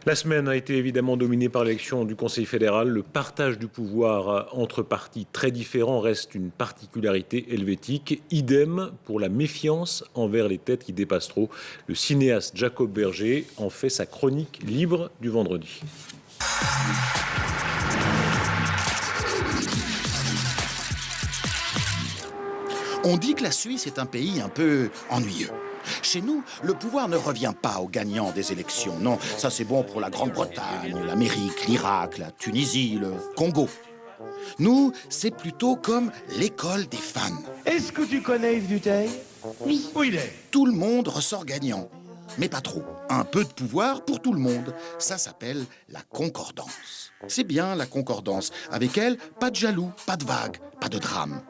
La semaine a été évidemment dominée par l'élection du Conseil fédéral. Le partage du pouvoir entre partis très différents reste une particularité helvétique. Idem pour la méfiance envers les têtes qui dépassent trop. Le cinéaste Jacob Berger en fait sa chronique libre du vendredi. On dit que la Suisse est un pays un peu ennuyeux. Chez nous, le pouvoir ne revient pas aux gagnants des élections. Non, ça c'est bon pour la Grande-Bretagne, l'Amérique, l'Irak, la Tunisie, le Congo. Nous, c'est plutôt comme l'école des fans. Est-ce que tu connais Yves Duteil? Oui. Où il est? Tout le monde ressort gagnant. Mais pas trop. Un peu de pouvoir pour tout le monde. Ça s'appelle la concordance. C'est bien la concordance. Avec elle, pas de jaloux, pas de vagues, pas de drame.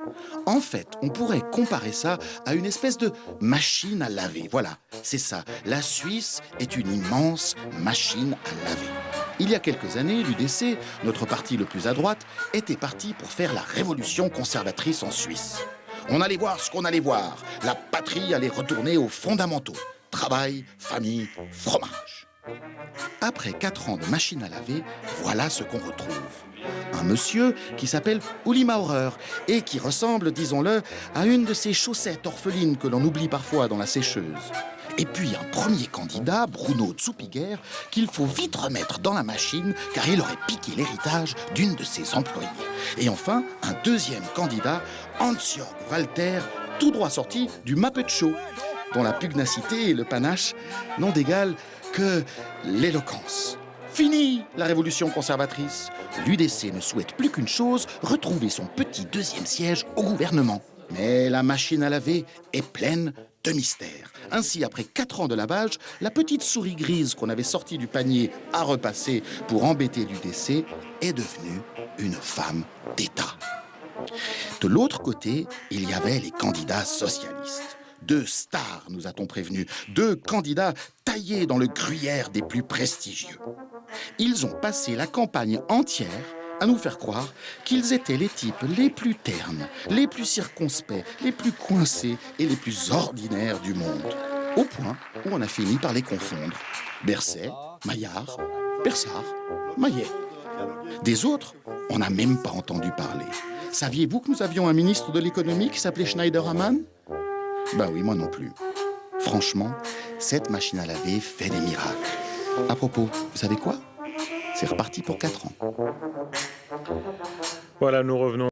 En fait, on pourrait comparer ça à une espèce de machine à laver. Voilà, c'est ça. La Suisse est une immense machine à laver. Il y a quelques années, l'UDC, notre parti le plus à droite, était parti pour faire la révolution conservatrice en Suisse. On allait voir ce qu'on allait voir. La patrie allait retourner aux fondamentaux. Travail, famille, fromage. Après 4 ans de machine à laver, voilà ce qu'on retrouve. Un monsieur qui s'appelle Uli Maurer et qui ressemble, disons-le, à une de ces chaussettes orphelines que l'on oublie parfois dans la sécheuse. Et puis un premier candidat, Bruno Zupiger, qu'il faut vite remettre dans la machine car il aurait piqué l'héritage d'une de ses employées. Et enfin, un deuxième candidat, Hans-Jörg Walter, tout droit sorti du Muppet Show, dont la pugnacité et le panache n'ont d'égal que l'éloquence. Fini la révolution conservatrice. L'UDC ne souhaite plus qu'une chose, retrouver son petit deuxième siège au gouvernement. Mais la machine à laver est pleine de mystères. Ainsi, après 4 ans de lavage, la petite souris grise qu'on avait sortie du panier à repasser pour embêter l'UDC est devenue une femme d'État. De l'autre côté, il y avait les candidats socialistes. 2 stars, nous a-t-on prévenu, 2 candidats taillés dans le gruyère des plus prestigieux. Ils ont passé la campagne entière à nous faire croire qu'ils étaient les types les plus ternes, les plus circonspects, les plus coincés et les plus ordinaires du monde. Au point où on a fini par les confondre. Berset, Maillard, Bersard, Maillet. Des autres, on n'a même pas entendu parler. Saviez-vous que nous avions un ministre de l'économie qui s'appelait Schneider-Hammann ? Ben oui, moi non plus. Franchement, cette machine à laver fait des miracles. À propos, vous savez quoi ? C'est reparti pour 4 ans. Voilà, nous revenons.